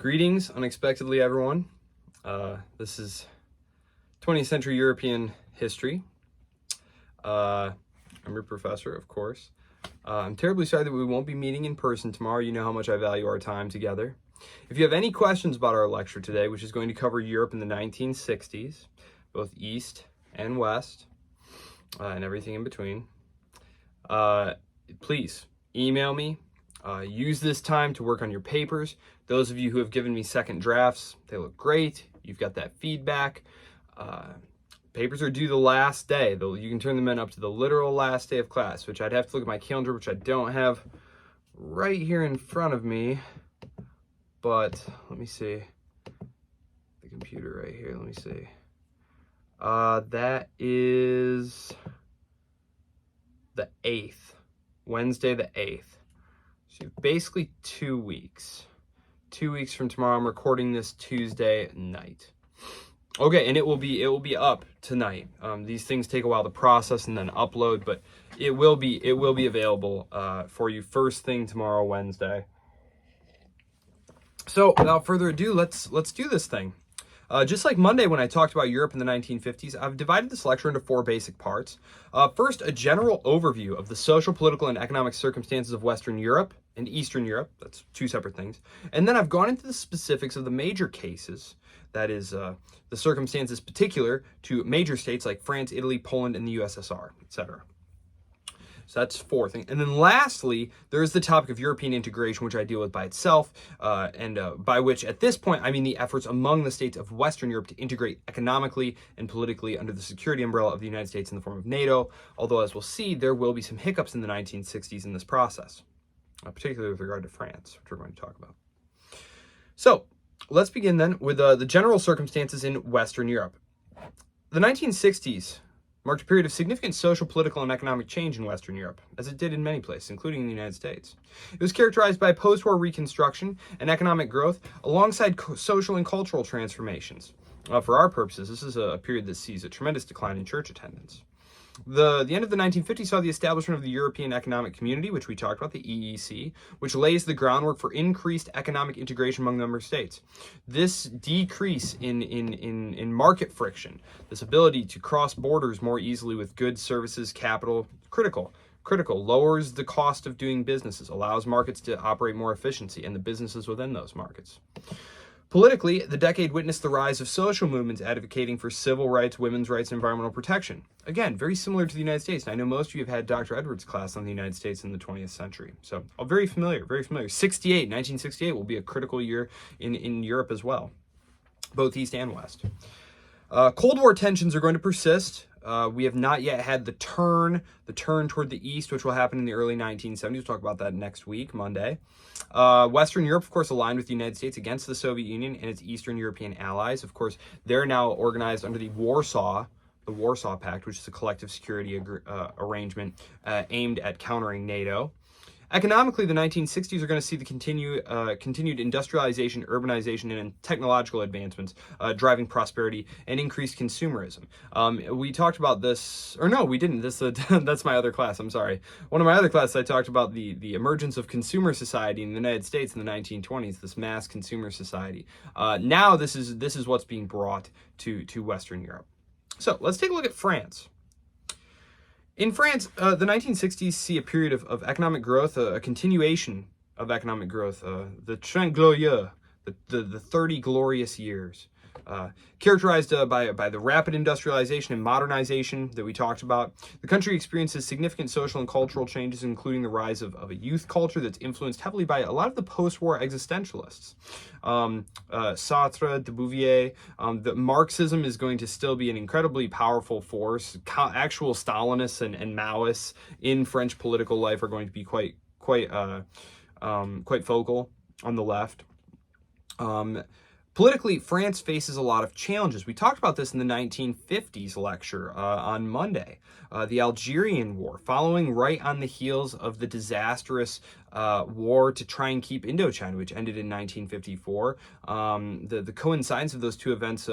Greetings, unexpectedly, everyone. This is 20th century European history. I'm your professor, of course. I'm terribly sorry that we won't be meeting in person tomorrow. You know how much I value our time together. If you have any questions about our lecture today, which is going to cover Europe in the 1960s, both East and West, and everything in between, please email me. Use this time to work on your papers. Those of you who have given me second drafts, they look great. You've got that feedback. Papers are due the last day. You can turn them in up to the literal last day of class, which I'd have to look at my calendar, which I don't have right here in front of me. But let me see. The computer right here. Let me see. That is the 8th. Wednesday the 8th. So basically 2 weeks. 2 weeks from tomorrow. I'm recording this Tuesday night. Okay, and it will be up tonight. These things take a while to process and then upload, but it will be available for you first thing tomorrow, Wednesday. So without further ado, let's do this thing. Just like Monday when I talked about Europe in the 1950s, I've divided this lecture into 4 basic parts. First, a general overview of the social, political, and economic circumstances of Western Europe and Eastern Europe. That's 2 separate things. And then I've gone into the specifics of the major cases, that is, the circumstances particular to major states like France, Italy, Poland, and the USSR, etc. So that's 4 things. And then lastly, there is the topic of European integration, which I deal with by itself, and by which at this point, I mean the efforts among the states of Western Europe to integrate economically and politically under the security umbrella of the United States in the form of NATO, although as we'll see, there will be some hiccups in the 1960s in this process, particularly with regard to France, which we're going to talk about. So let's begin then with the general circumstances in Western Europe. The 1960s marked a period of significant social, political, and economic change in Western Europe, as it did in many places, including in the United States. It was characterized by post-war reconstruction and economic growth alongside social and cultural transformations. For our purposes, this is a period that sees a tremendous decline in church attendance. The end of the 1950s saw the establishment of the European Economic Community, which we talked about, the EEC, which lays the groundwork for increased economic integration among the member states. This decrease in market friction, this ability to cross borders more easily with goods, services, capital, critical, lowers the cost of doing businesses, allows markets to operate more efficiently and the businesses within those markets. Politically, the decade witnessed the rise of social movements advocating for civil rights, women's rights, and environmental protection. Again, very similar to the United States. And I know most of you have had Dr. Edwards' class on the United States in the 20th century. So, very familiar, very familiar. 1968 will be a critical year in Europe as well, both East and West. Cold War tensions are going to persist. We have not yet had the turn toward the East, which will happen in the early 1970s. We'll talk about that next week, Monday. Western Europe, of course, aligned with the United States against the Soviet Union and its Eastern European allies. Of course, they're now organized under the Warsaw Pact, which is a collective security arrangement aimed at countering NATO. Economically, the 1960s are going to see the continued industrialization, urbanization, and technological advancements driving prosperity and increased consumerism. We talked about this, or no, we didn't. That's my other class. I'm sorry. One of my other classes, I talked about the emergence of consumer society in the United States in the 1920s, this mass consumer society. Now this is what's being brought to Western Europe. So let's take a look at France. In France, the 1960s see a period of economic growth, a continuation of economic growth, the Trente Glorieux, the 30 glorious years, characterized by the rapid industrialization and modernization that we talked about. The country experiences significant social and cultural changes, including the rise of a youth culture that's influenced heavily by a lot of the post-war existentialists. Sartre, de Beauvoir, that Marxism is going to still be an incredibly powerful force. Actual Stalinists and Maoists in French political life are going to be quite focal on the left. Politically, France faces a lot of challenges. We talked about this in the 1950s lecture on Monday. The Algerian War, following right on the heels of the disastrous war to try and keep Indochina, which ended in 1954. The coincidence of those 2 events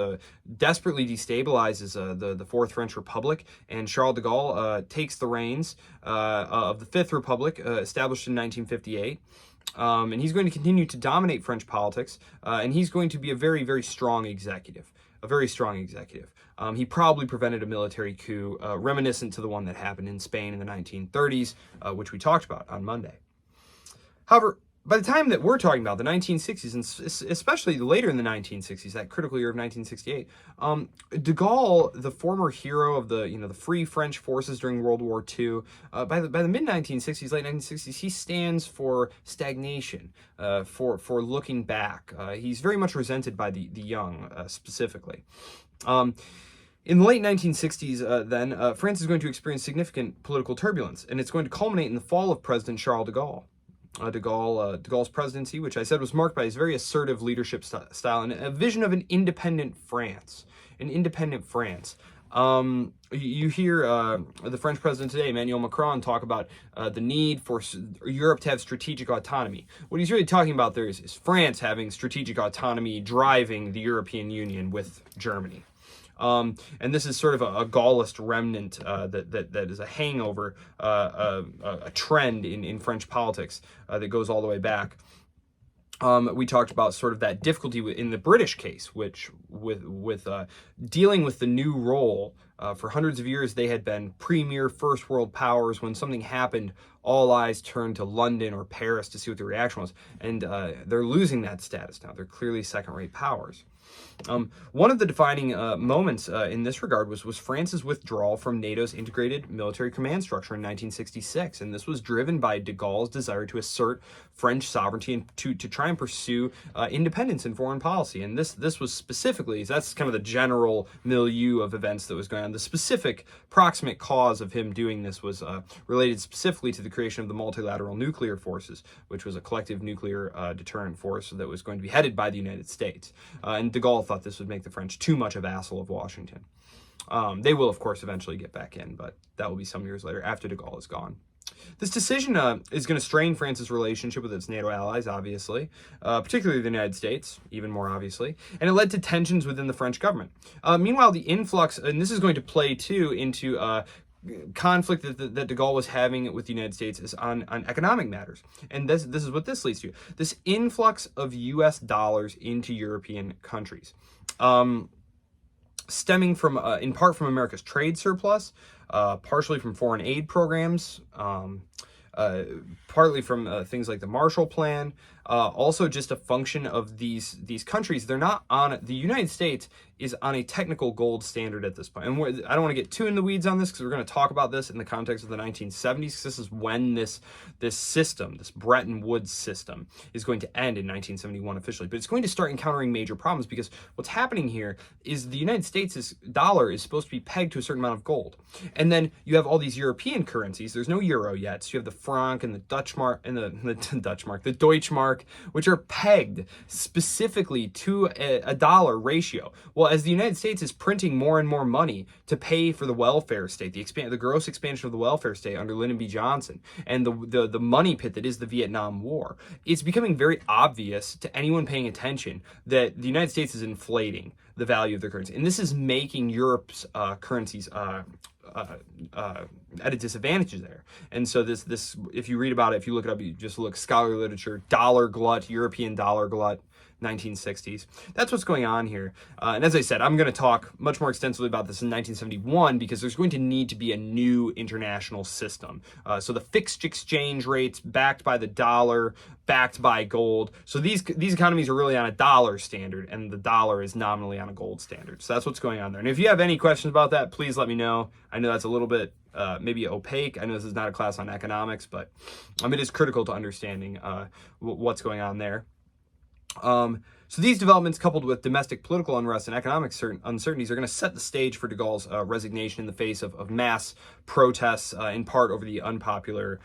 desperately destabilizes the Fourth French Republic, and Charles de Gaulle takes the reins of the Fifth Republic, established in 1958. And he's going to continue to dominate French politics, and he's going to be a very, very strong executive. A very strong executive. He probably prevented a military coup reminiscent to the one that happened in Spain in the 1930s, which we talked about on Monday. However, by the time that we're talking about, the 1960s, and especially later in the 1960s, that critical year of 1968, de Gaulle, the former hero of the Free French forces during World War II, by the mid 1960s, late 1960s, he stands for stagnation, for looking back. He's very much resented by the young, specifically. In the late 1960s, France is going to experience significant political turbulence, and it's going to culminate in the fall of President Charles de Gaulle. De Gaulle's presidency, which I said was marked by his very assertive leadership style and a vision of an independent France. You hear the French president today, Emmanuel Macron, talk about the need for Europe to have strategic autonomy. What he's really talking about there is France having strategic autonomy driving the European Union with Germany. And this is sort of a Gaullist remnant that is a hangover, a trend in French politics that goes all the way back. We talked about sort of that difficulty in the British case, which with dealing with the new role. For hundreds of years, they had been premier first world powers. When something happened, all eyes turned to London or Paris to see what the reaction was. And they're losing that status now. They're clearly second-rate powers. One of the defining moments in this regard was France's withdrawal from NATO's integrated military command structure in 1966, and this was driven by de Gaulle's desire to assert French sovereignty and to try and pursue independence in foreign policy. And this was specifically, that's kind of the general milieu of events that was going on. The specific proximate cause of him doing this was related specifically to the creation of the multilateral nuclear forces, which was a collective nuclear deterrent force that was going to be headed by the United States. And de Gaulle thought this would make the French too much a vassal of Washington. They will, of course, eventually get back in, but that will be some years later after de Gaulle is gone. This decision is going to strain France's relationship with its NATO allies, obviously, particularly the United States, even more obviously, and it led to tensions within the French government. Meanwhile, the influx, and this is going to play too into conflict that de Gaulle was having with the United States is on economic matters. And this is what this leads to. This influx of U.S. dollars into European countries. Stemming from, in part from America's trade surplus, partially from foreign aid programs, partly from things like the Marshall Plan, also just a function of these countries. They're not on, the United States is on a technical gold standard at this point. And I don't want to get too in the weeds on this because we're going to talk about this in the context of the 1970s, because this is when this system, this Bretton Woods system, is going to end in 1971 officially. But it's going to start encountering major problems because what's happening here is the United States' dollar is supposed to be pegged to a certain amount of gold. And then you have all these European currencies. There's no euro yet. So you have the franc and the Dutch mark and the Deutschmark, which are pegged specifically to a dollar ratio. Well, as the United States is printing more and more money to pay for the welfare state, the gross expansion of the welfare state under Lyndon B. Johnson, and the money pit that is the Vietnam War, it's becoming very obvious to anyone paying attention that the United States is inflating the value of their currency. And this is making Europe's currencies at a disadvantage there. And so this, if you read about it, if you look it up, you just look scholarly literature, dollar glut, European dollar glut, 1960s. That's what's going on here. And as I said, I'm going to talk much more extensively about this in 1971 because there's going to need to be a new international system. So the fixed exchange rates backed by the dollar, backed by gold. So these economies are really on a dollar standard, and the dollar is nominally on a gold standard. So that's what's going on there. And if you have any questions about that, please let me know. I know that's a little bit maybe opaque. I know this is not a class on economics, but it is critical to understanding what's going on there. So these developments, coupled with domestic political unrest and economic uncertainties, are going to set the stage for de Gaulle's resignation in the face of mass protests, in part over the unpopular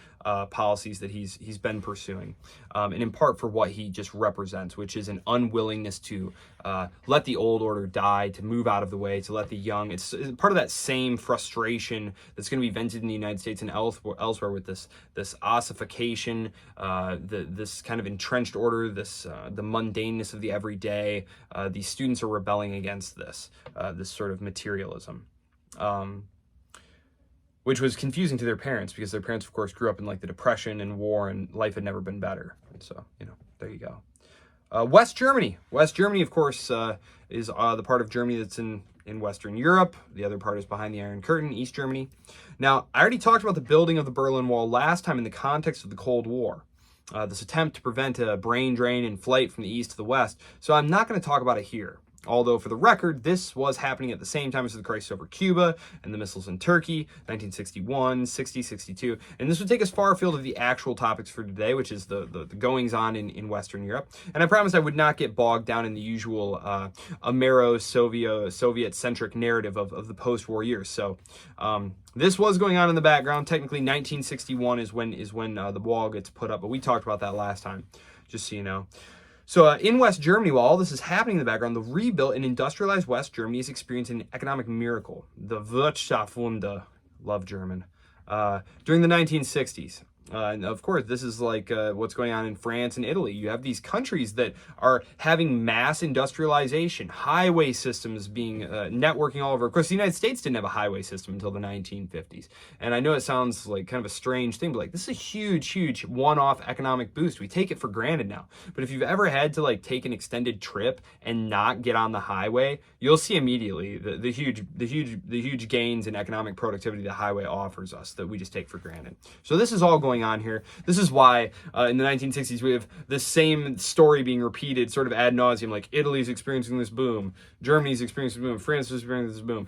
policies that he's been pursuing, and in part for what he just represents, which is an unwillingness to let the old order die, to move out of the way, to let the young. It's part of that same frustration that's going to be vented in the United States and elsewhere with this ossification, this kind of entrenched order, the mundaneness of the everyday. These students are rebelling against this sort of materialism. which was confusing to their parents because their parents, of course, grew up in like the Depression and war, and life had never been better. And so, there you go. West Germany. West Germany, of course, is the part of Germany that's in Western Europe. The other part is behind the Iron Curtain, East Germany. Now, I already talked about the building of the Berlin Wall last time in the context of the Cold War. This attempt to prevent a brain drain and flight from the east to the west. So I'm not going to talk about it here. Although, for the record, this was happening at the same time as the crisis over Cuba and the missiles in Turkey, 1961, 60, 62. And this would take us far afield of the actual topics for today, which is the goings-on in Western Europe. And I promised I would not get bogged down in the usual Amero-Soviet-centric narrative of the post-war years. So this was going on in the background. Technically, 1961 is when the wall gets put up, but we talked about that last time, just so you know. So in West Germany, while all this is happening in the background, the rebuilt and industrialized West Germany is experiencing an economic miracle, the Wirtschaftswunder, love German, during the 1960s. And of course, this is like what's going on in France and Italy. You have these countries that are having mass industrialization, highway systems being networking all over. Of course, the United States didn't have a highway system until the 1950s. And I know it sounds like kind of a strange thing, but like this is a huge, huge one-off economic boost. We take it for granted now. But if you've ever had to like take an extended trip and not get on the highway, you'll see immediately the huge gains in economic productivity the highway offers us that we just take for granted. So this is all going on here. This is why in the 1960s we have the same story being repeated sort of ad nauseum, like Italy's experiencing this boom, Germany's experiencing this boom, France is experiencing this boom.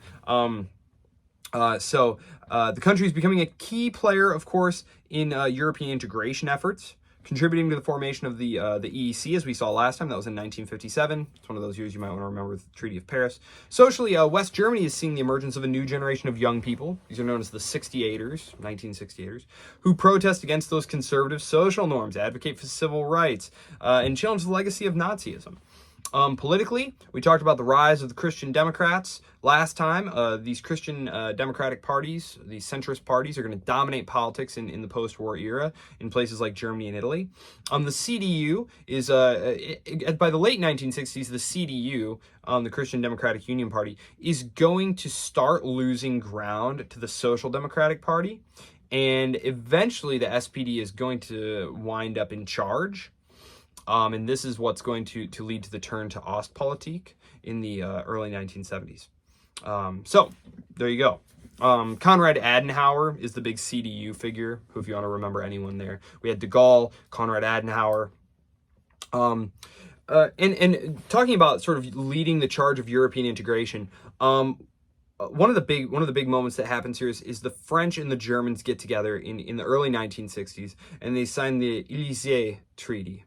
So the country is becoming a key player, of course, in European integration efforts, contributing to the formation of the EEC, as we saw last time. That was in 1957. It's one of those years you might want to remember with the Treaty of Paris. Socially, West Germany is seeing the emergence of a new generation of young people. These are known as the 68ers, 1968ers, who protest against those conservative social norms, advocate for civil rights, and challenge the legacy of Nazism. Politically, we talked about the rise of the Christian Democrats last time. These Christian Democratic parties, these centrist parties, are going to dominate politics in the post-war era in places like Germany and Italy. The CDU is, by the late 1960s, the CDU, the Christian Democratic Union Party, is going to start losing ground to the Social Democratic Party. And eventually the SPD is going to wind up in charge. And this is what's going to lead to the turn to Ostpolitik in the early 1970s. So there you go. Konrad Adenauer is the big CDU figure, who, if you want to remember anyone there. We had de Gaulle, Konrad Adenauer. And talking about sort of leading the charge of European integration, one of the big moments that happens here is the French and the Germans get together in the early 1960s, and they sign the Élysée Treaty.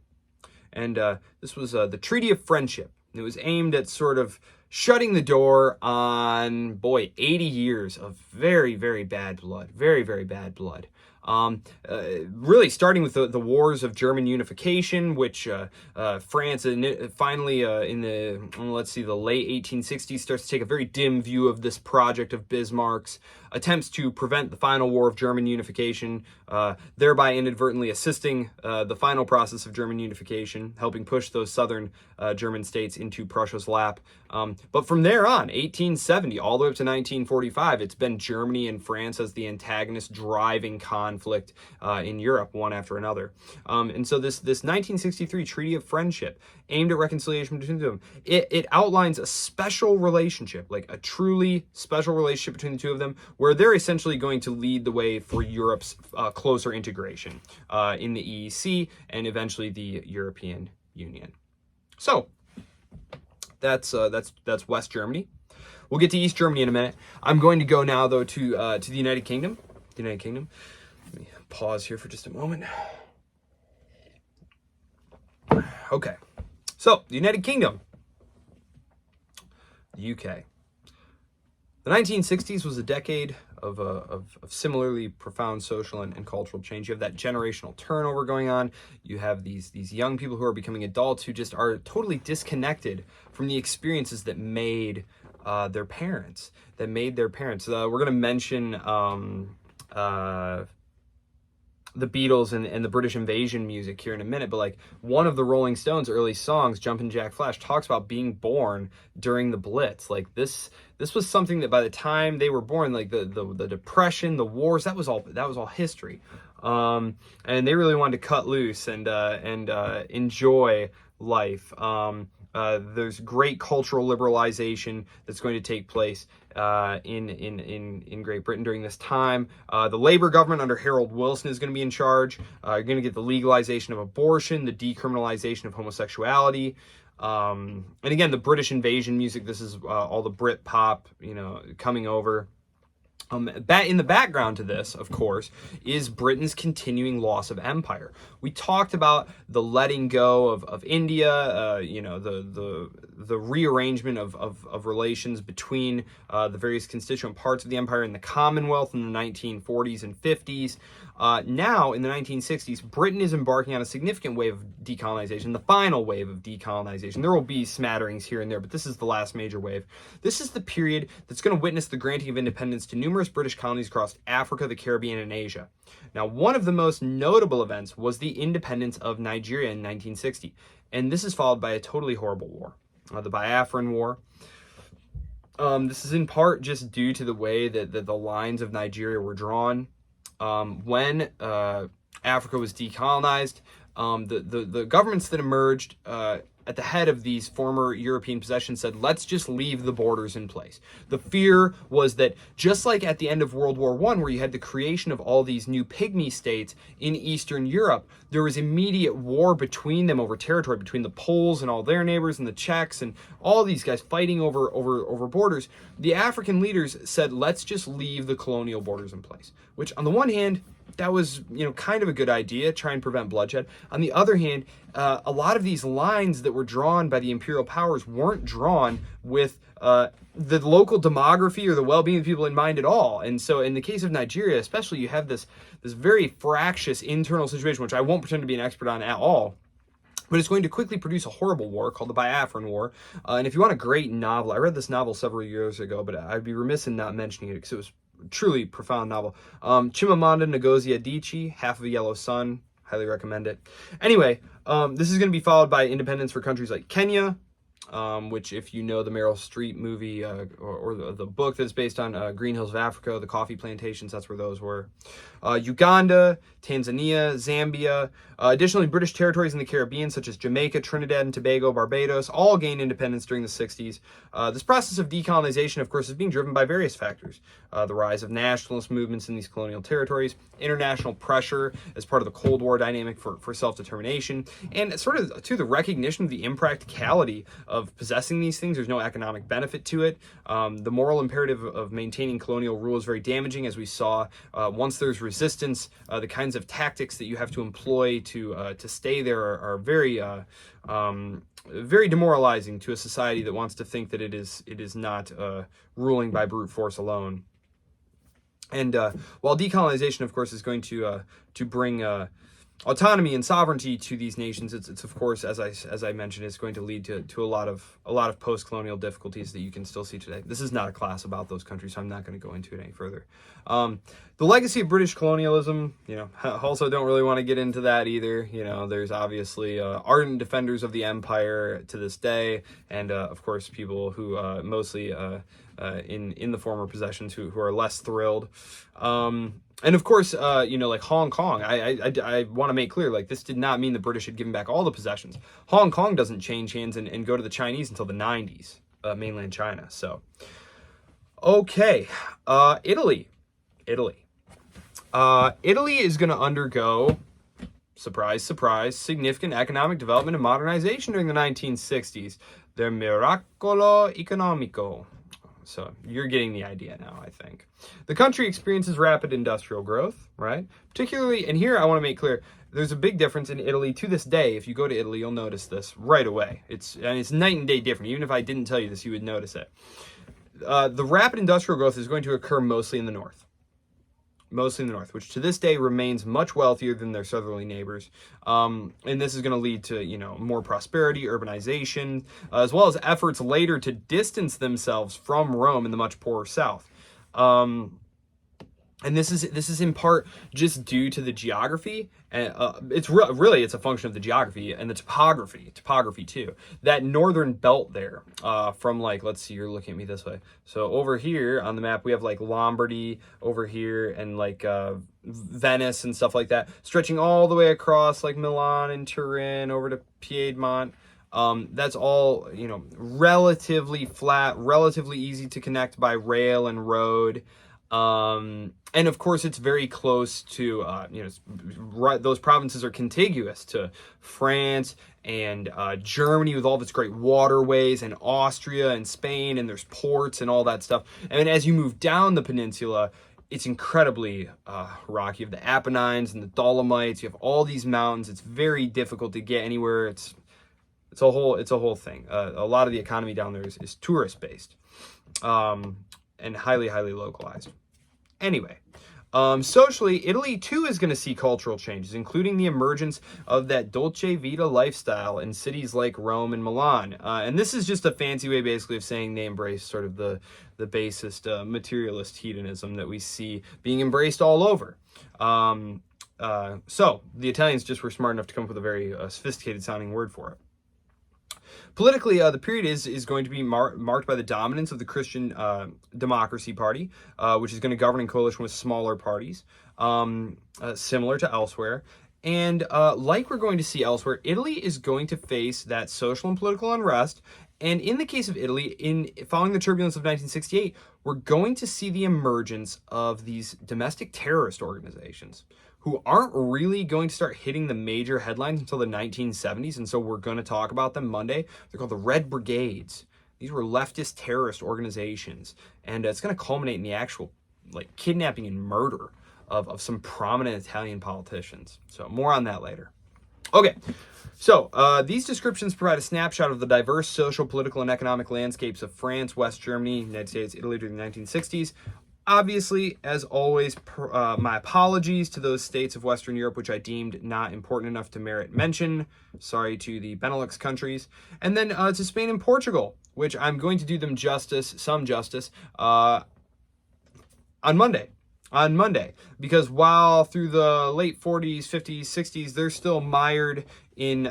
And this was the Treaty of Friendship. It was aimed at sort of shutting the door on, 80 years of very, very bad blood. Very, very bad blood. Really starting with the wars of German unification, which France finally in the late 1860s starts to take a very dim view of this project of Bismarck's, attempts to prevent the final war of German unification, thereby inadvertently assisting the final process of German unification, helping push those southern German states into Prussia's lap. But from there on, 1870 all the way up to 1945, it's been Germany and France as the antagonists driving conflict in Europe, one after another. And so this 1963 Treaty of Friendship, aimed at reconciliation between them, it outlines a special relationship, like a truly special relationship between the two of them, where they're essentially going to lead the way for Europe's closer integration in the EEC and eventually the European Union. So that's West Germany. We'll get to East Germany in a minute. I'm going to go now, though, to the United Kingdom. The United Kingdom. Let me pause here for just a moment. Okay. So, the United Kingdom. The UK. The 1960s was a decade of similarly profound social and cultural change. You have that generational turnover going on. You have these young people who are becoming adults who just are totally disconnected from the experiences that made their parents. We're going to mention the Beatles and the British invasion music here in a minute, but like one of the Rolling Stones' early songs, Jumpin' Jack Flash, talks about being born during the Blitz. Like this was something that by the time they were born, like the Depression, the wars, that was all history. And they really wanted to cut loose and enjoy life. There's great cultural liberalization that's going to take place in Great Britain during this time. The Labour government under Harold Wilson is going to be in charge. You're going to get the legalization of abortion, the decriminalization of homosexuality. And again, the British invasion music, this is all the Brit pop, coming over. In the background to this, of course, is Britain's continuing loss of empire. We talked about the letting go of India, the rearrangement of relations between the various constituent parts of the empire and the Commonwealth in the 1940s and 50s. Now, in the 1960s, Britain is embarking on a significant wave of decolonization, the final wave of decolonization. There will be smatterings here and there, but this is the last major wave. This is the period that's going to witness the granting of independence to numerous British colonies across Africa, the Caribbean, and Asia. Now, one of the most notable events was the independence of Nigeria in 1960, and this is followed by a totally horrible war, the Biafran War. This is in part just due to the way that the lines of Nigeria were drawn. When Africa was decolonized, the governments that emerged at the head of these former European possessions said, let's just leave the borders in place. The fear was that just like at the end of World War I, where you had the creation of all these new pygmy states in Eastern Europe, there was immediate war between them over territory, between the Poles and all their neighbors and the Czechs and all these guys fighting over borders. The African leaders said, let's just leave the colonial borders in place, which on the one hand, that was, kind of a good idea, try and prevent bloodshed. On the other hand, a lot of these lines that were drawn by the imperial powers weren't drawn with the local demography or the well-being of people in mind at all. And so in the case of Nigeria, especially, you have this very fractious internal situation, which I won't pretend to be an expert on at all. But it's going to quickly produce a horrible war called the Biafran War. And if you want a great novel, I read this novel several years ago, but I'd be remiss in not mentioning it because it was truly profound novel. Chimamanda Ngozi Adichie, Half of a Yellow Sun. Highly recommend it. Anyway, this is going to be followed by independence for countries like Kenya, which, if you know the Meryl Streep movie or the book that's based on Green Hills of Africa, the coffee plantations, that's where those were. Uganda, Tanzania, Zambia. Additionally, British territories in the Caribbean, such as Jamaica, Trinidad and Tobago, Barbados, all gained independence during the 60s. This process of decolonization, of course, is being driven by various factors. The rise of nationalist movements in these colonial territories, international pressure as part of the Cold War dynamic for self-determination, and sort of to the recognition of the impracticality of possessing these things. There's no economic benefit to it. The moral imperative of maintaining colonial rule is very damaging, as we saw. Once there's resistance, the kinds of tactics that you have to employ to stay there are very very demoralizing to a society that wants to think that it is not ruling by brute force alone. And while decolonization, of course, is going to bring autonomy and sovereignty to these nations, it's of course, as I mentioned, it's going to lead to a lot of post-colonial difficulties that you can still see today. This is not a class about those countries, so I'm not going to go into it any further. The legacy of British colonialism, also don't really want to get into that either. There's obviously ardent defenders of the empire to this day, and of course people who mostly in the former possessions who are less thrilled. And of course, like Hong Kong, I want to make clear, like, this did not mean the British had given back all the possessions. Hong Kong doesn't change hands and go to the Chinese until the 90s, mainland China. So, okay, Italy. Italy is going to undergo, surprise, surprise, significant economic development and modernization during the 1960s. The Miracolo Economico. So you're getting the idea now, I think. The country experiences rapid industrial growth, right? Particularly, and here I want to make clear, there's a big difference in Italy to this day. If you go to Italy, you'll notice this right away. It's night and day different. Even if I didn't tell you this, you would notice it. The rapid industrial growth is going to occur mostly in the north. Which to this day remains much wealthier than their southerly neighbors. And this is going to lead to, more prosperity, urbanization, as well as efforts later to distance themselves from Rome in the much poorer south. And this is in part just due to the geography, and it's really it's a function of the geography and the topography too. That northern belt there, from like, let's see, you're looking at me this way. So over here on the map we have like Lombardy over here, and like Venice and stuff like that, stretching all the way across like Milan and Turin over to Piedmont. That's all, you know, relatively flat, relatively easy to connect by rail and road. And of course, it's very close to, you know, right, those provinces are contiguous to France and Germany with all of its great waterways, and Austria and Spain, and there's ports and all that stuff. And as you move down the peninsula, it's incredibly rocky. You have the Apennines and the Dolomites. You have all these mountains. It's very difficult to get anywhere. It's a whole thing. A lot of the economy down there is tourist based, and highly localized. Anyway, socially, Italy too is going to see cultural changes, including the emergence of that dolce vita lifestyle in cities like Rome and Milan. And this is just a fancy way, basically, of saying they embrace sort of the basest materialist hedonism that we see being embraced all over. So the Italians just were smart enough to come up with a very sophisticated sounding word for it. Politically, the period is going to be marked by the dominance of the Christian Democracy Party, which is going to govern in coalition with smaller parties, similar to elsewhere. And like we're going to see elsewhere, Italy is going to face that social and political unrest. And in the case of Italy, following the turbulence of 1968, we're going to see the emergence of these domestic terrorist organizations who aren't really going to start hitting the major headlines until the 1970s. And so we're going to talk about them Monday. They're called the Red Brigades. These were leftist terrorist organizations. And it's going to culminate in the actual like kidnapping and murder of some prominent Italian politicians. So more on that later. Okay, so these descriptions provide a snapshot of the diverse social, political, and economic landscapes of France, West Germany, United States, Italy during the 1960s. Obviously, as always, my apologies to those states of Western Europe which I deemed not important enough to merit mention. Sorry to the Benelux countries. And then to Spain and Portugal, which I'm going to do them some justice, on Monday. Because while through the late 40s, 50s, 60s, they're still mired in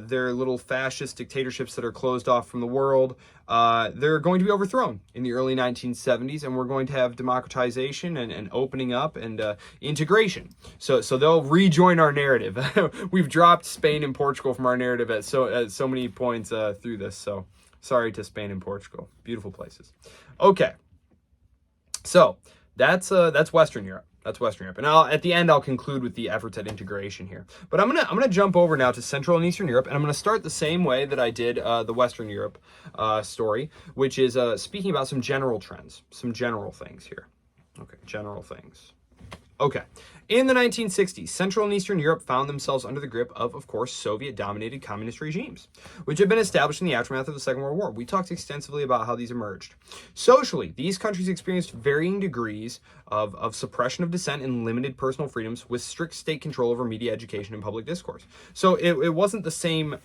their little fascist dictatorships that are closed off from the world, they're going to be overthrown in the early 1970s, and we're going to have democratization and opening up and integration. So they'll rejoin our narrative. We've dropped Spain and Portugal from our narrative at so many points through this. So sorry to Spain and Portugal. Beautiful places. Okay. So that's Western Europe. That's Western Europe. And at the end, I'll conclude with the efforts at integration here. But I'm gonna jump over now to Central and Eastern Europe, and I'm gonna start the same way that I did the Western Europe story, which is speaking about some general trends, some general things here. Okay, general things. Okay. In the 1960s, Central and Eastern Europe found themselves under the grip of course, Soviet-dominated communist regimes, which had been established in the aftermath of the Second World War. We talked extensively about how these emerged. Socially, these countries experienced varying degrees of suppression of dissent and limited personal freedoms, with strict state control over media, education, and public discourse. So it wasn't the same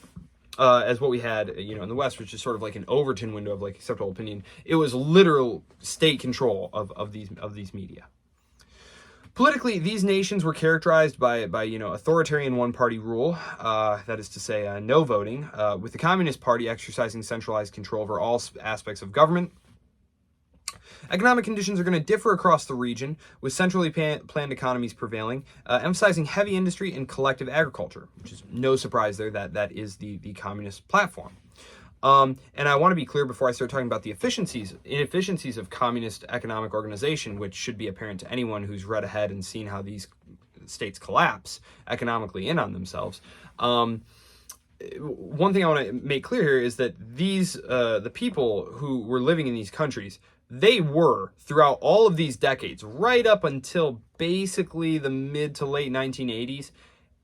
as what we had, you know, in the West, which is sort of like an Overton window of like acceptable opinion. It was literal state control of these media. Politically, these nations were characterized by authoritarian one-party rule, that is to say, no voting, with the Communist Party exercising centralized control over all aspects of government. Economic conditions are going to differ across the region, with centrally planned economies prevailing, emphasizing heavy industry and collective agriculture, which is no surprise there that is the communist platform. And I want to be clear before I start talking about the inefficiencies of communist economic organization, which should be apparent to anyone who's read ahead and seen how these states collapse economically in on themselves. One thing I want to make clear here is that the people who were living in these countries, they were, throughout all of these decades, right up until basically the mid to late 1980s,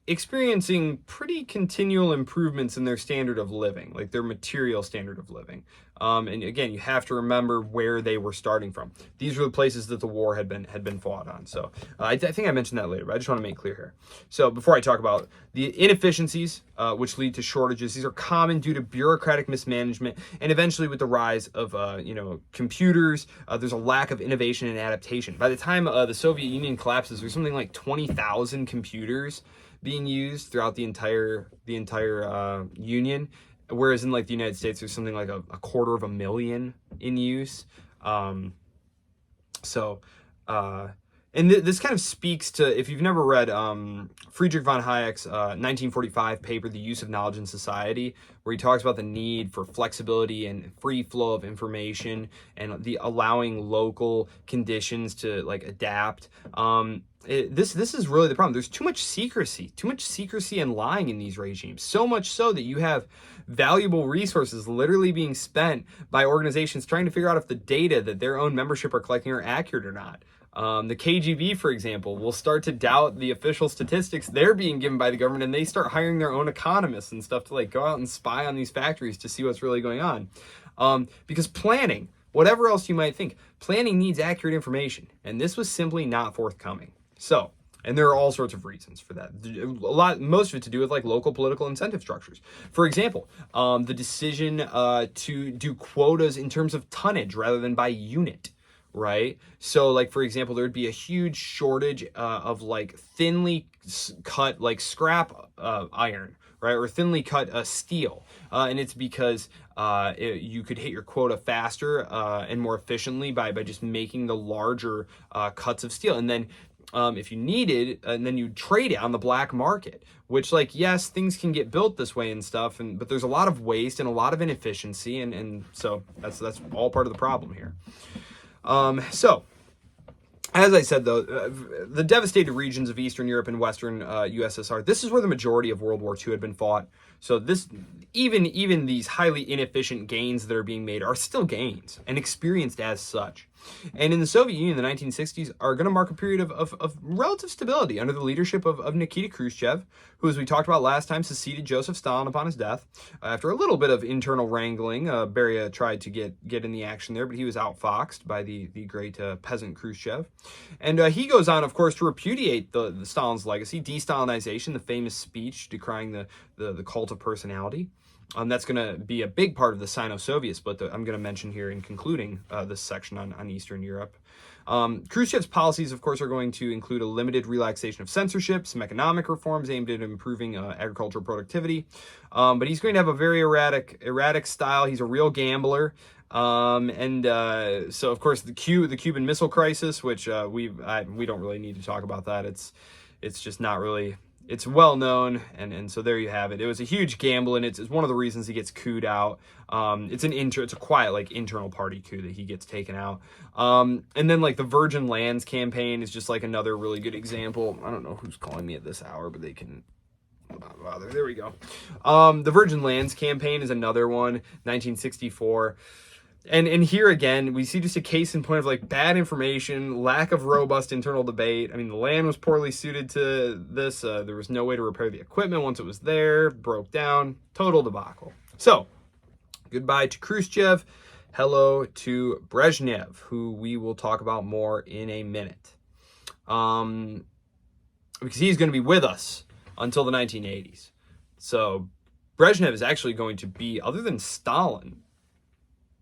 experiencing pretty continual improvements in their standard of living, like their material standard of living. And again, you have to remember where they were starting from. These were the places that the war had been fought on. So I think I mentioned that later, but I just want to make clear here. So before I talk about the inefficiencies, which lead to shortages, these are common due to bureaucratic mismanagement, and eventually with the rise of computers, there's a lack of innovation and adaptation. By the time the Soviet Union collapses, there's something like 20,000 computers being used throughout the entire Union. Whereas in like the United States, there's something like a 250,000 in use. And this kind of speaks to, if you've never read Friedrich von Hayek's 1945 paper, The Use of Knowledge in Society, where he talks about the need for flexibility and free flow of information and the allowing local conditions to like adapt. This is really the problem. There's too much secrecy and lying in these regimes. So much so that you have valuable resources literally being spent by organizations trying to figure out if the data that their own membership are collecting are accurate or not. The KGB, for example, will start to doubt the official statistics they're being given by the government, and they start hiring their own economists and stuff to like go out and spy on these factories to see what's really going on. Because planning, whatever else you might think, planning needs accurate information, and this was simply not forthcoming. So, and there are all sorts of reasons for that. Most of it to do with like local political incentive structures. For example, the decision to do quotas in terms of tonnage rather than by unit, right? So, like for example, there would be a huge shortage of like thinly cut like scrap iron, right, or thinly cut steel, and it's because you could hit your quota faster and more efficiently by just making the larger cuts of steel, and then if you needed, and then you trade it on the black market, which like, yes, things can get built this way and stuff, but there's a lot of waste and a lot of inefficiency. And so that's all part of the problem here. So as I said, though, the devastated regions of Eastern Europe and Western USSR, this is where the majority of World War II had been fought. So this, even these highly inefficient gains that are being made are still gains and experienced as such. And in the Soviet Union, the 1960s are going to mark a period of relative stability under the leadership of Nikita Khrushchev, who, as we talked about last time, succeeded Joseph Stalin upon his death. After a little bit of internal wrangling, Beria tried to get in the action there, but he was outfoxed by the great peasant Khrushchev. And he goes on, of course, to repudiate the Stalin's legacy, de-Stalinization, the famous speech decrying the cult of personality. That's going to be a big part of the Sino-Soviet split that I'm going to mention here in concluding this section on Eastern Europe. Khrushchev's policies, of course, are going to include a limited relaxation of censorship, some economic reforms aimed at improving agricultural productivity. But he's going to have a very erratic style. He's a real gambler. So, of course, the Cuban Missile Crisis, which we don't really need to talk about that. It's just not really... It's well known, and so there you have it. It was a huge gamble, and it's one of the reasons he gets couped out. It's a quiet like internal party coup that he gets taken out. And then like the Virgin Lands campaign is just like another really good example. I don't know who's calling me at this hour, but they can bother. There we go. The Virgin Lands campaign is another one, 1964. And here again, we see just a case in point of like bad information, lack of robust internal debate. I mean, the land was poorly suited to this. There was no way to repair the equipment once it was there, broke down, total debacle. So, goodbye to Khrushchev. Hello to Brezhnev, who we will talk about more in a minute. Because he's going to be with us until the 1980s. So, Brezhnev is actually going to be, other than Stalin,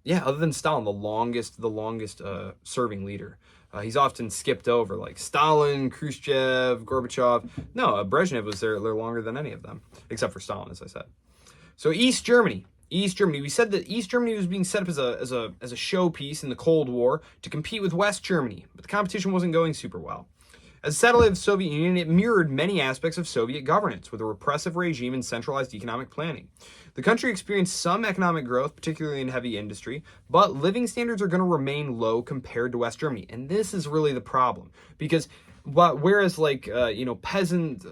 the longest serving leader. He's often skipped over, like Stalin, Khrushchev, Gorbachev. No, Brezhnev was there longer than any of them, except for Stalin, as I said. So East Germany. We said that East Germany was being set up as a showpiece in the Cold War to compete with West Germany, but the competition wasn't going super well. As a satellite of the Soviet Union, it mirrored many aspects of Soviet governance, with a repressive regime and centralized economic planning. The country experienced some economic growth, particularly in heavy industry, but living standards are going to remain low compared to West Germany. And this is really the problem, because whereas like, peasant,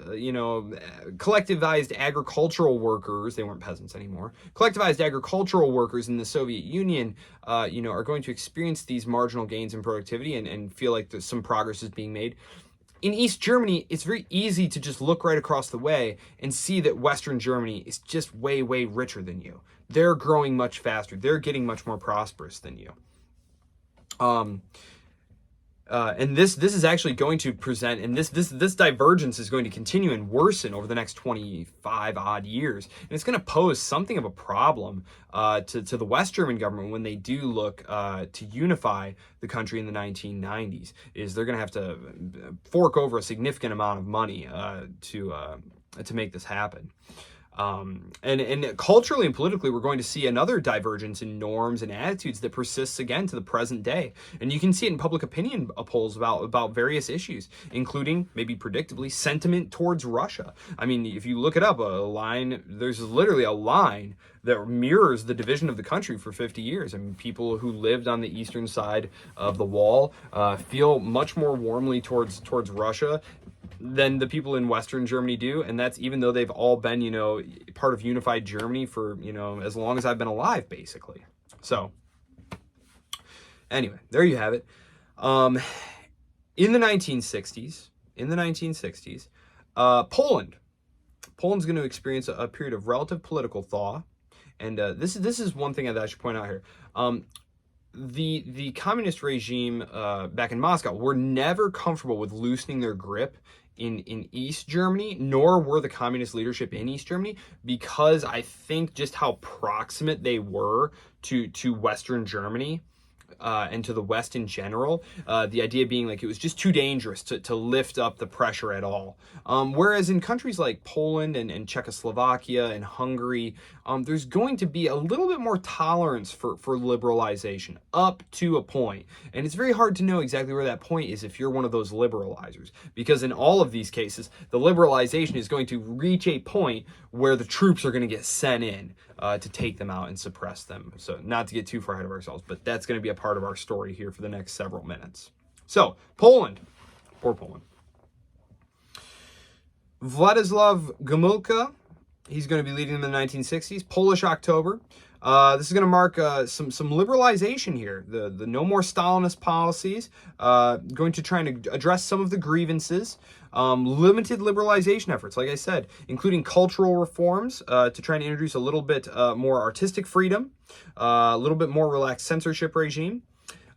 collectivized agricultural workers, they weren't peasants anymore, collectivized agricultural workers in the Soviet Union, are going to experience these marginal gains in productivity and feel like some progress is being made. in East Germany, it's very easy to just look right across the way and see that Western Germany is just way, way richer than you. They're growing much faster. They're getting much more prosperous than you. And this is actually going to present, and this divergence is going to continue and worsen over the next 25 odd years, and it's going to pose something of a problem to the West German government when they do look to unify the country in the 1990s. Is they're going to have to fork over a significant amount of money to make this happen. And culturally and politically, we're going to see another divergence in norms and attitudes that persists again to the present day. And you can see it in public opinion polls about various issues, including, maybe predictably, sentiment towards Russia. I mean, if you look it up, there's literally a line that mirrors the division of the country for 50 years. I mean, people who lived on the eastern side of the wall feel much more warmly towards Russia than the people in Western Germany do, and that's even though they've all been, part of unified Germany for, as long as I've been alive, basically. So, anyway, there you have it. In the 1960s, Poland's going to experience a period of relative political thaw, and this is one thing that I should point out here. The communist regime back in Moscow were never comfortable with loosening their grip in East Germany, nor were the communist leadership in East Germany, because I think just how proximate they were to Western Germany and to the West in general. The idea being like it was just too dangerous to lift up the pressure at all. Whereas in countries like Poland and Czechoslovakia and Hungary, there's going to be a little bit more tolerance for liberalization up to a point. And it's very hard to know exactly where that point is if you're one of those liberalizers. Because in all of these cases, the liberalization is going to reach a point where the troops are going to get sent in to take them out and suppress them. So not to get too far ahead of ourselves, but that's going to be a part of our story here for the next several minutes. So, Poland. Poor Poland. Władysław Gomułka, he's going to be leading them in the 1960s. Polish October. This is going to mark some liberalization here. The no more Stalinist policies, going to try and address some of the grievances. Limited liberalization efforts, like I said, including cultural reforms to try and introduce a little bit more artistic freedom, a little bit more relaxed censorship regime.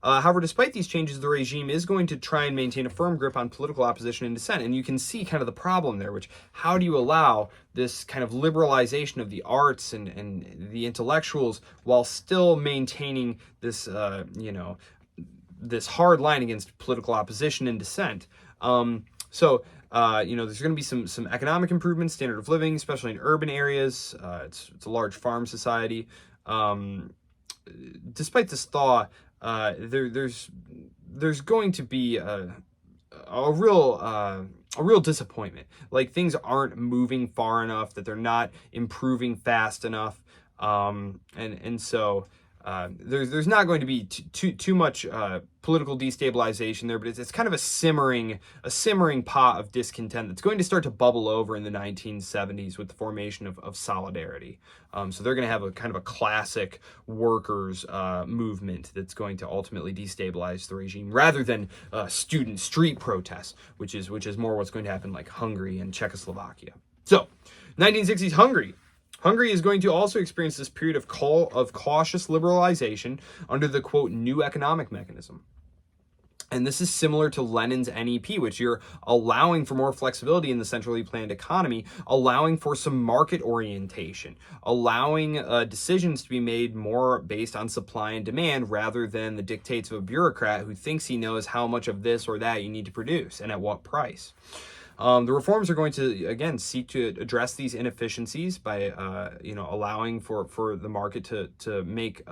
However, despite these changes, the regime is going to try and maintain a firm grip on political opposition and dissent. And you can see kind of the problem there, which how do you allow this kind of liberalization of the arts and the intellectuals while still maintaining this, this hard line against political opposition and dissent? So there's going to be some economic improvements, standard of living, especially in urban areas. It's a large farm society. Despite this thaw, there's going to be a real disappointment. Like things aren't moving far enough, that they're not improving fast enough, and so. There's not going to be too much political destabilization there, but it's kind of a simmering pot of discontent that's going to start to bubble over in the 1970s with the formation of Solidarity. So they're going to have a kind of a classic workers movement that's going to ultimately destabilize the regime, rather than student street protests, which is more what's going to happen like Hungary and Czechoslovakia. So 1960s Hungary. Hungary is going to also experience this period of cautious liberalization under the, quote, new economic mechanism. And this is similar to Lenin's NEP, which you're allowing for more flexibility in the centrally planned economy, allowing for some market orientation, allowing decisions to be made more based on supply and demand rather than the dictates of a bureaucrat who thinks he knows how much of this or that you need to produce and at what price. The reforms are going to, again, seek to address these inefficiencies by, allowing for the market to make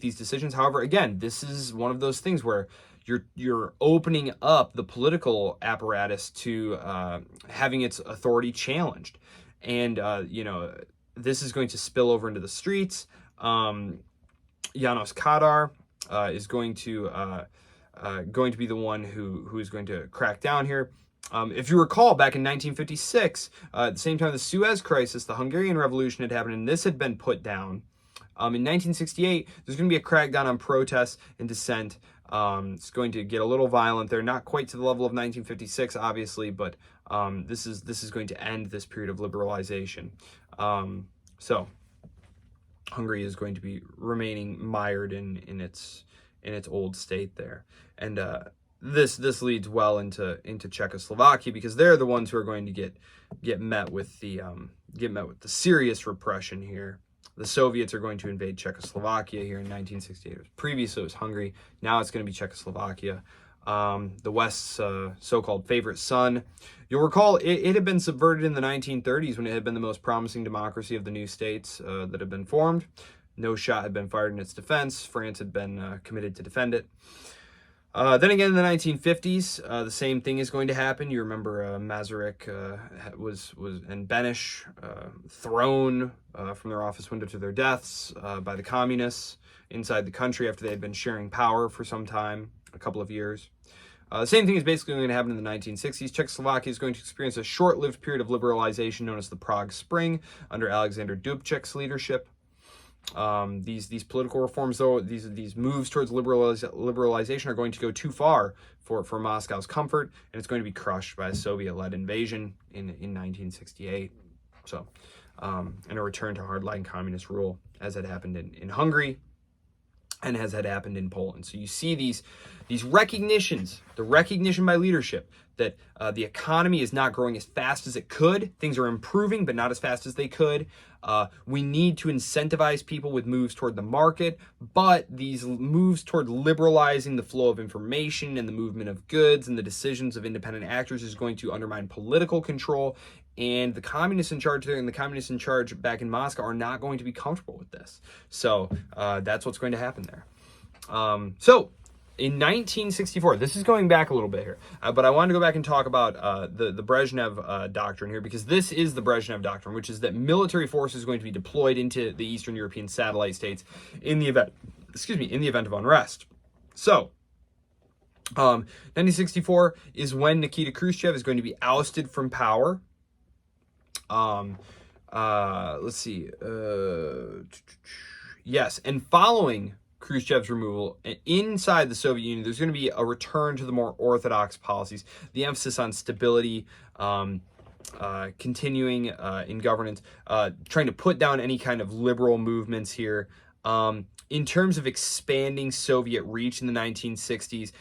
these decisions. However, again, this is one of those things where you're opening up the political apparatus to having its authority challenged, and this is going to spill over into the streets. Janos Kadar is going to be the one who is going to crack down here. If you recall, back in 1956, at the same time the Suez Crisis, the Hungarian Revolution had happened, and this had been put down. In 1968, there's going to be a crackdown on protests and dissent It's going to get a little violent there, not quite to the level of 1956, obviously, but this is going to end this period of liberalization. So Hungary is going to be remaining mired in its old state there, and this leads well into Czechoslovakia, because they're the ones who are going to get met with the serious repression here. The Soviets are going to invade Czechoslovakia here in 1968. Previously it was Hungary. Now it's going to be Czechoslovakia. The West's so-called favorite son. You'll recall it had been subverted in the 1930s when it had been the most promising democracy of the new states that had been formed. No shot had been fired in its defense. France had been committed to defend it. Then again, in the 1950s, the same thing is going to happen. You remember Masaryk and Benish thrown from their office window to their deaths by the communists inside the country after they had been sharing power for some time, a couple of years. The same thing is basically going to happen in the 1960s. Czechoslovakia is going to experience a short-lived period of liberalization known as the Prague Spring under Alexander Dubček's leadership. These political reforms, though, these moves towards liberalization are going to go too far for Moscow's comfort, and it's going to be crushed by a Soviet-led invasion in 1968. So, and a return to hardline communist rule, as had happened in Hungary and as had happened in Poland. So you see these recognitions, the recognition by leadership that the economy is not growing as fast as it could. Things are improving, but not as fast as they could. We need to incentivize people with moves toward the market, but these moves toward liberalizing the flow of information and the movement of goods and the decisions of independent actors is going to undermine political control. And the communists in charge there and the communists in charge back in Moscow are not going to be comfortable with this. So that's what's going to happen there. So in 1964, this is going back a little bit here, but I wanted to go back and talk about the Brezhnev doctrine here, because this is the Brezhnev doctrine, which is that military force is going to be deployed into the Eastern European satellite states in the event, in the event of unrest. So 1964 is when Nikita Khrushchev is going to be ousted from power. Let's see. Yes, and following Khrushchev's removal inside the Soviet Union, there's going to be a return to the more orthodox policies, the emphasis on stability, continuing in governance, trying to put down any kind of liberal movements here. In terms of expanding Soviet reach in the 1960s,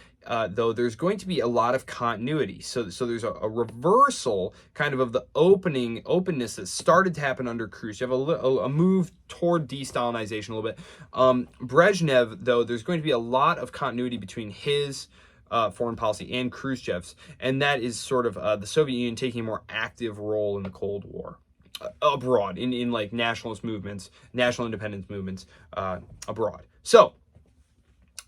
though, there's going to be a lot of continuity. So there's a reversal kind of the openness that started to happen under Khrushchev, a move toward de-Stalinization a little bit. Brezhnev, though, there's going to be a lot of continuity between his foreign policy and Khrushchev's, and that is sort of the Soviet Union taking a more active role in the Cold War. Abroad, in like nationalist movements, national independence movements abroad. So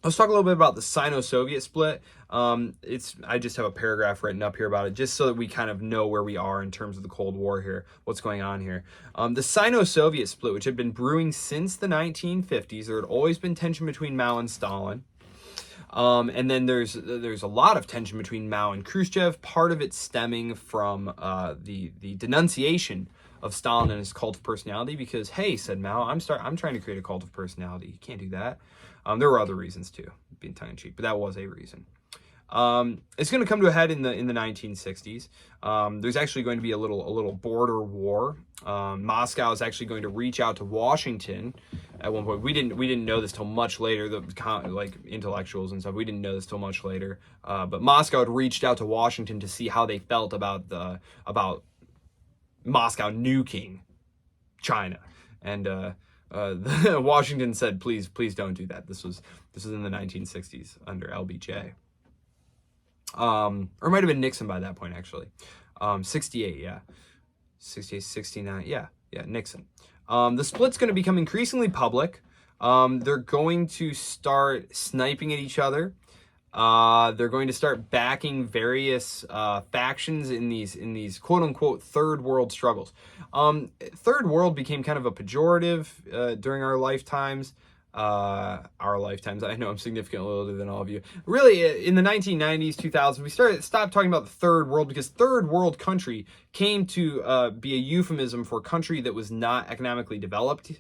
let's talk a little bit about the Sino-Soviet split. I just have a paragraph written up here about it, just so that we kind of know where we are in terms of the Cold War here, what's going on here. The Sino-Soviet split, which had been brewing since the 1950s, there had always been tension between Mao and Stalin. And then there's a lot of tension between Mao and Khrushchev, part of it stemming from the denunciation of Stalin and his cult of personality, because, hey, said Mao, I'm trying to create a cult of personality. You can't do that. There were other reasons too, being tongue-in-cheek, but that was a reason. It's going to come to a head in the 1960s. There's actually going to be a little border war. Moscow is actually going to reach out to Washington at one point. We didn't know this till much later. Like intellectuals and stuff, we didn't know this till much later. But Moscow had reached out to Washington to see how they felt about Moscow nuking China, and Washington said, please don't do that. This was in the 1960s under LBJ. Or it might have been Nixon by that point, actually. 68, yeah. 68, 69, yeah, Nixon. The split's going to become increasingly public. They're going to start sniping at each other. They're going to start backing various factions in these quote unquote third world struggles. Third world became kind of a pejorative during our lifetimes. I know I'm significantly older than all of you. Really, in the 1990s, 2000s, we stopped talking about the third world, because third world country came to be a euphemism for a country that was not economically developed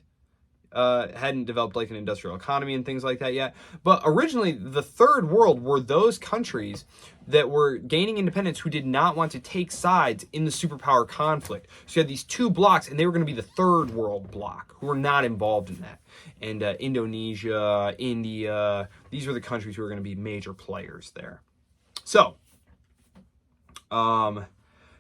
hadn't developed like an industrial economy and things like that yet. But originally, the third world were those countries that were gaining independence who did not want to take sides in the superpower conflict. So you had these two blocks, and they were going to be the third world block who were not involved in that. And Indonesia, India, these were the countries who were going to be major players there. So,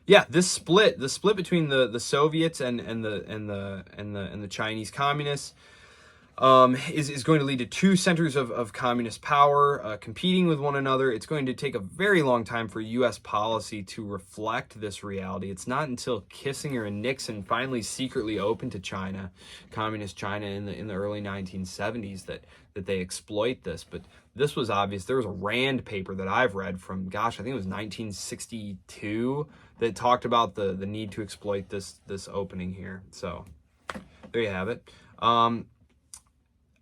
yeah, the split between the Soviets and the Chinese communists is going to lead to two centers of communist power competing with one another. It's going to take a very long time for U.S. policy to reflect this reality. It's not until Kissinger and Nixon finally secretly opened to China, communist China, in the early 1970s that they exploit this. But this was obvious. There was a Rand paper that I've read from, gosh, I think it was 1962 that talked about the need to exploit this opening here. So there you have it.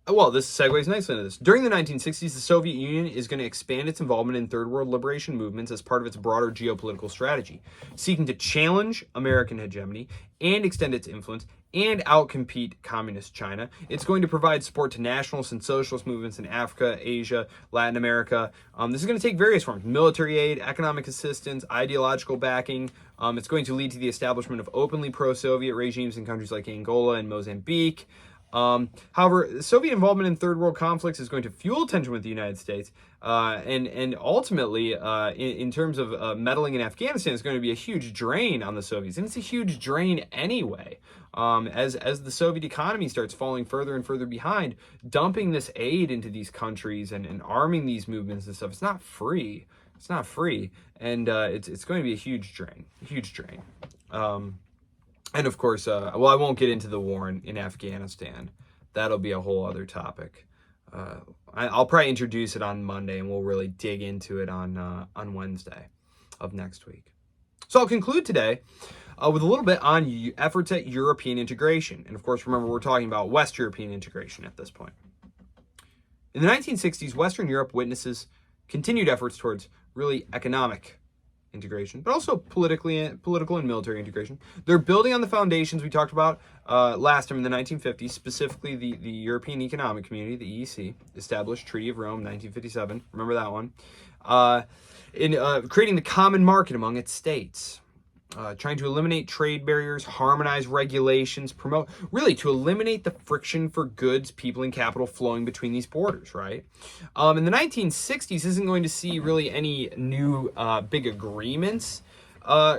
Well, this segues nicely into this. During the 1960s, the Soviet Union is going to expand its involvement in third world liberation movements as part of its broader geopolitical strategy, seeking to challenge American hegemony and extend its influence and outcompete communist China. It's going to provide support to nationalist and socialist movements in Africa, Asia, Latin America. This is going to take various forms: military aid, economic assistance, ideological backing. It's going to lead to the establishment of openly pro-Soviet regimes in countries like Angola and Mozambique. However, Soviet involvement in third world conflicts is going to fuel tension with the United States, and ultimately, in terms of meddling in Afghanistan, is going to be a huge drain on the Soviets, and it's a huge drain anyway. As the Soviet economy starts falling further and further behind, dumping this aid into these countries and arming these movements and stuff, it's not free. It's not free, and it's going to be a huge drain. And of course, well, I won't get into the war in Afghanistan. That'll be a whole other topic. I'll probably introduce it on Monday, and we'll really dig into it on Wednesday of next week. So I'll conclude today with a little bit on efforts at European integration. And of course, remember, we're talking about West European integration at this point. In the 1960s, Western Europe witnesses continued efforts towards really economic integration, but also political and military integration. They're building on the foundations we talked about last time in the 1950s, specifically the European Economic Community, the EEC, established Treaty of Rome, 1957. Remember that one? In creating the common market among its states. Trying to eliminate trade barriers, harmonize regulations, to eliminate the friction for goods, people, and capital flowing between these borders, right? In the 1960s, isn't going to see really any new big agreements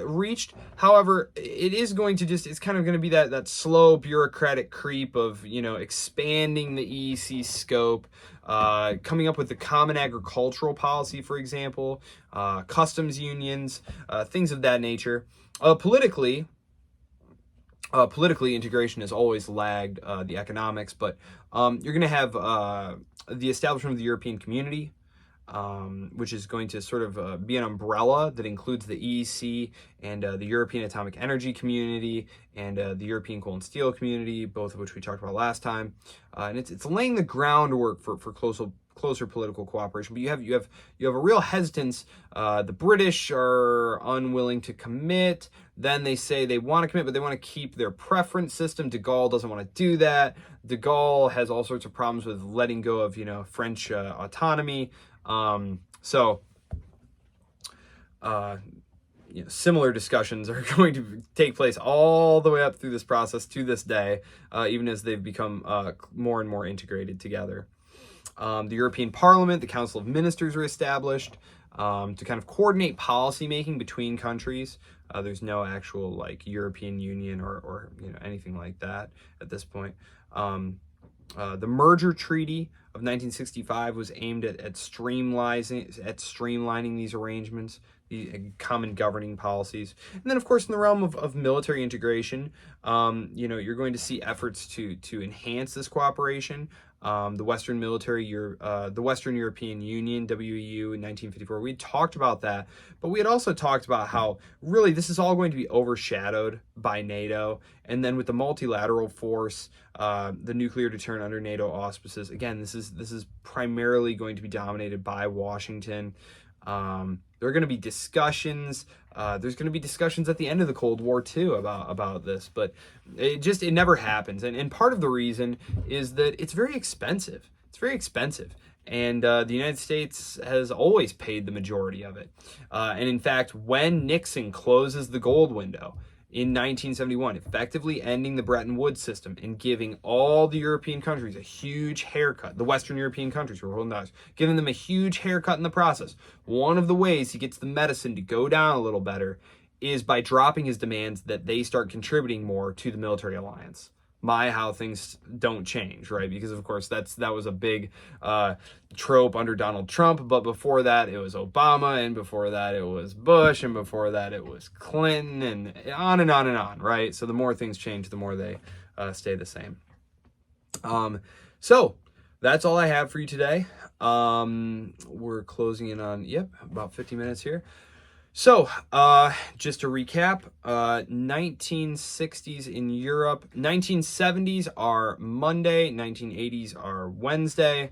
reached. However, it is going to it's kind of going to be that slow bureaucratic creep of, expanding the EEC scope, coming up with the common agricultural policy, for example, customs unions, things of that nature. Politically, integration has always lagged the economics, but you're going to have the establishment of the European Community, which is going to sort of be an umbrella that includes the EEC and the European Atomic Energy Community and the European Coal and Steel Community, both of which we talked about last time. And it's laying the groundwork for closer political cooperation. But you have a real hesitance. The British are unwilling to commit. Then they say they want to commit, but they want to keep their preference system. De Gaulle doesn't want to do that. De Gaulle has all sorts of problems with letting go of French autonomy. Similar discussions are going to take place all the way up through this process to this day, even as they've become more and more integrated together. The European Parliament, the Council of Ministers are established to kind of coordinate policy making between countries. There's no actual European Union or anything like that at this point. The Merger Treaty of 1965 was aimed at streamlining these arrangements, the common governing policies. And then, of course, in the realm of military integration, you're going to see efforts to enhance this cooperation. The Western European Union, WEU, in 1954. We talked about that, but we had also talked about how really this is all going to be overshadowed by NATO, and then with the multilateral force, the nuclear deterrent under NATO auspices. Again, this is primarily going to be dominated by Washington. There are going to be discussions. There's going to be discussions at the end of the Cold War too about this, but it never happens. And part of the reason is that it's very expensive. It's very expensive. And the United States has always paid the majority of it. And in fact, when Nixon closes the gold window in 1971, effectively ending the Bretton Woods system and giving all the European countries a huge haircut, the Western European countries who were holding dollars, giving them a huge haircut in the process. One of the ways he gets the medicine to go down a little better is by dropping his demands that they start contributing more to the military alliance. How things don't change, right? Because of course that was a big trope under Donald Trump, but before that it was Obama, and before that it was Bush, and before that it was Clinton, and on and on and on, right? So the more things change, the more they stay the same. So that's all I have for you today. We're closing in on about 50 minutes here. So, just to recap, 1960s in Europe, 1970s are Monday, 1980s are Wednesday.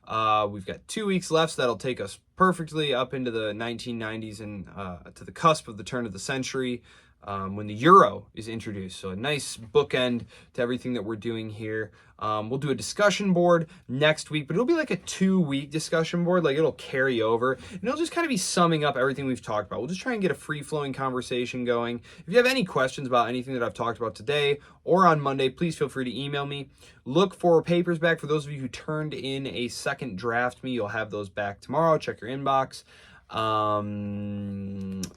We've got 2 weeks left, so that'll take us perfectly up into the 1990s and to the cusp of the turn of the century, when the euro is introduced. So a nice bookend to everything that we're doing here. We'll do a discussion board next week, but it'll be like a 2-week discussion board. Like, it'll carry over, and it'll just kind of be summing up everything we've talked about. We'll just try and get a free-flowing conversation going. If you have any questions about anything that I've talked about today or on Monday, please feel free to email me. Look for papers back. For those of you who turned in a second draft me, you'll have those back tomorrow. Check your inbox.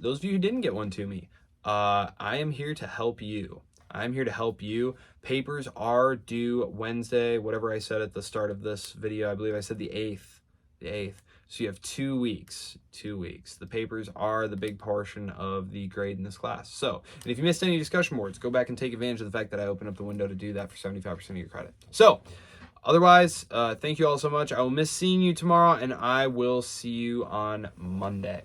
Those of you who didn't get one to me, I am here to help you. I'm here to help you. Papers are due Wednesday, whatever I said at the start of this video. I believe I said the 8th. The 8th. So you have 2 weeks. 2 weeks. The papers are the big portion of the grade in this class. So, and if you missed any discussion boards, go back and take advantage of the fact that I opened up the window to do that for 75% of your credit. So, otherwise, thank you all so much. I will miss seeing you tomorrow, and I will see you on Monday.